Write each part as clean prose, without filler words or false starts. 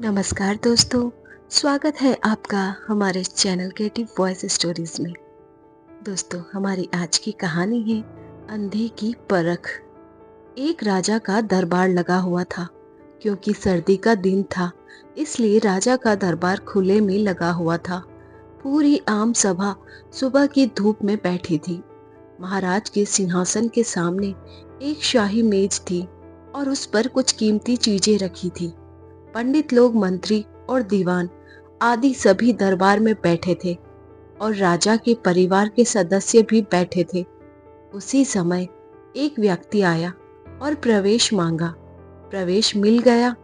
नमस्कार दोस्तों, स्वागत है आपका हमारे चैनल क्रिएटिव वॉइस स्टोरीज में। दोस्तों, हमारी आज की कहानी है अंधे की परख। एक राजा का दरबार लगा हुआ था। क्योंकि सर्दी का दिन था, इसलिए राजा का दरबार खुले में लगा हुआ था। पूरी आम सभा सुबह की धूप में बैठी थी। महाराज के सिंहासन के सामने एक शाही मेज थी और उस पर कुछ कीमती चीजें रखी थी। पंडित लोग, मंत्री और दीवान आदि सभी दरबार में बैठे थे और राजा के परिवार के सदस्य भी बैठे थे। उसी समय एक व्यक्ति आया और प्रवेश मांगा। प्रवेश मिल गया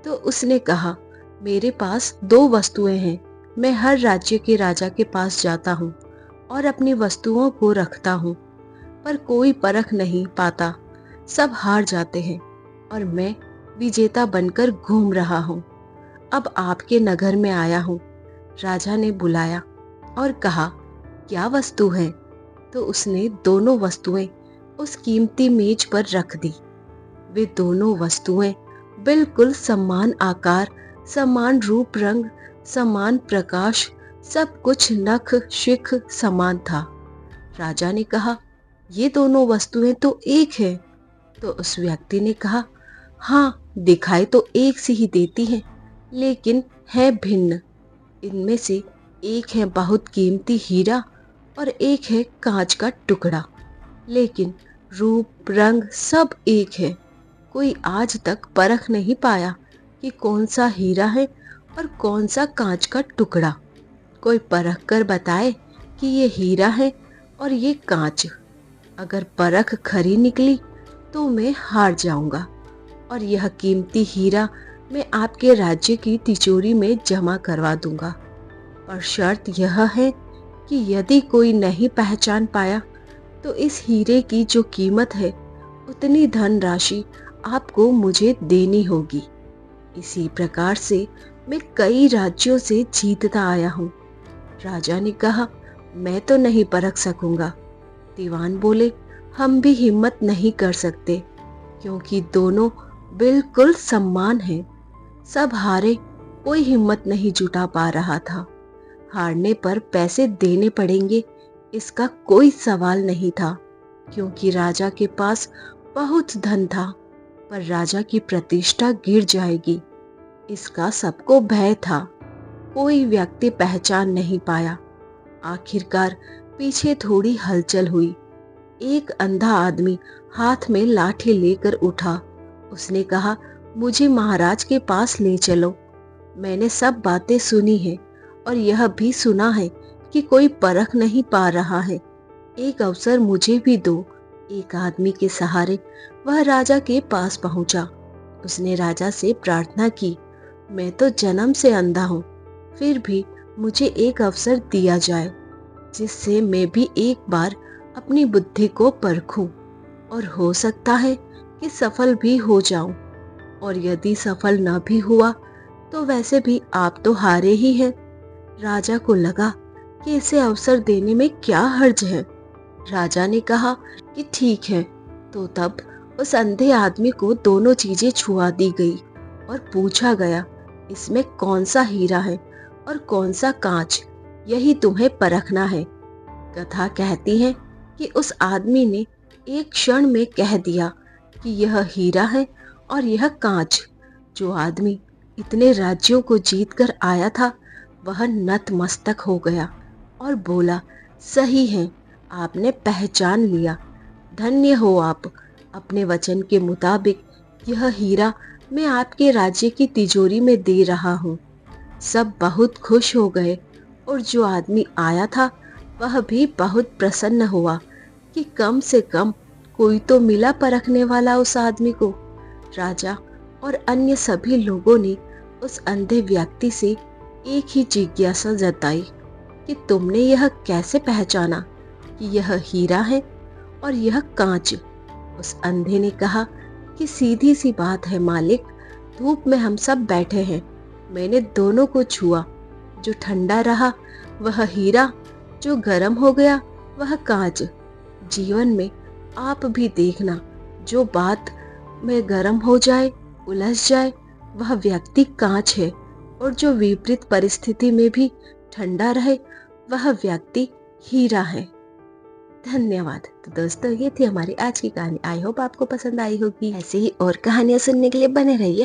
तो उसने कहा, मेरे पास दो वस्तुएं हैं। मैं हर राज्य के राजा के पास जाता हूँ और अपनी वस्तुओं को रखता हूँ, पर कोई परख नहीं पाता। सब हार जाते हैं और मैं विजेता बनकर घूम रहा हूँ। अब आपके नगर में आया हूँ। राजा ने बुलाया और कहा, क्या वस्तु है? तो उसने दोनों वस्तुएं उस कीमती मेज पर रख दी। वे दोनों वस्तुएं बिल्कुल समान आकार, समान रूप रंग, समान प्रकाश, सब कुछ नख शिख समान था। राजा ने कहा, ये दोनों वस्तुएं तो एक है। तो उस व्यक्ति ने कहा, हाँ, दिखाई तो एक सी ही देती हैं, लेकिन है भिन्न। इनमें से एक है बहुत कीमती हीरा और एक है कांच का टुकड़ा, लेकिन रूप रंग सब एक है। कोई आज तक परख नहीं पाया कि कौन सा हीरा है और कौन सा कांच का टुकड़ा। कोई परख कर बताए कि ये हीरा है और ये कांच। अगर परख खरी निकली तो मैं हार जाऊंगा और यह कीमती हीरा मैं आपके राज्य की तिजोरी में जमा करवा दूंगा। और शर्त यह है कि यदि कोई नहीं पहचान पाया तो इस हीरे की जो कीमत है उतनी धनराशि आपको मुझे देनी होगी। इसी प्रकार से मैं कई राज्यों से जीतता आया हूँ। राजा ने कहा, मैं तो नहीं परख सकूंगा। दीवान बोले, हम भी हिम्मत नहीं कर सकते, क्योंकि दोनों बिल्कुल समान हैं। सब हारे, कोई हिम्मत नहीं जुटा पा रहा था। हारने पर पैसे देने पड़ेंगे, इसका कोई सवाल नहीं था, क्योंकि राजा के पास बहुत धन था, पर राजा की प्रतिष्ठा गिर जाएगी, इसका सबको भय था। कोई व्यक्ति पहचान नहीं पाया। आखिरकार पीछे थोड़ी हलचल हुई। एक अंधा आदमी हाथ में लाठी लेकर उठा। उसने कहा, मुझे महाराज के पास ले चलो। मैंने सब बातें सुनी हैं और यह भी सुना है कि कोई परख नहीं पा रहा है। एक अवसर मुझे भी दो। एक आदमी के सहारे वह राजा के पास पहुंचा। उसने राजा से प्रार्थना की, मैं तो जन्म से अंधा हूँ, फिर भी मुझे एक अवसर दिया जाए, जिससे मैं भी एक बार अपनी बुद्धि को परखूं और हो सकता है कि सफल भी हो जाऊं। और यदि सफल न भी हुआ तो वैसे भी आप तो हारे ही हैं। राजा को लगा कि इसे अवसर देने में क्या हर्ज है। राजा ने कहा कि ठीक है। तो तब उस अंधे आदमी को दोनों चीजें छुआ दी गई और पूछा गया, इसमें कौन सा हीरा है और कौन सा कांच, यही तुम्हें परखना है। कथा कहती है कि उस आदमी ने एक क्षण में कह दिया कि यह हीरा है और यह कांच। जो आदमी इतने राज्यों को जीतकर आया था, वह नतमस्तक हो गया और बोला, सही है, आपने पहचान लिया। धन्य हो आप। अपने वचन के मुताबिक यह हीरा मैं आपके राज्य की तिजोरी में दे रहा हूँ। सब बहुत खुश हो गए और जो आदमी आया था वह भी बहुत प्रसन्न हुआ कि कम से कम कोई तो मिला परखने वाला उस आदमी को। राजा और अन्य सभी लोगों ने उस अंधे व्यक्ति से एक ही जिज्ञासा जताई कि तुमने यह कैसे पहचाना कि यह हीरा है और यह कांच? उस अंधे ने कहा कि सीधी सी बात है मालिक, धूप में हम सब बैठे हैं, मैंने दोनों को छुआ। जो ठंडा रहा वह हीरा, जो गर्म हो गया वह कांच। जीवन में आप भी देखना, जो बात में गर्म हो जाए, उलझ जाए, वह व्यक्ति कांच है और जो विपरीत परिस्थिति में भी ठंडा रहे, वह व्यक्ति हीरा है। धन्यवाद। तो दोस्तों, ये थी हमारी आज की कहानी। आई होप आपको पसंद आई होगी। ऐसे ही और कहानियां सुनने के लिए बने रहिए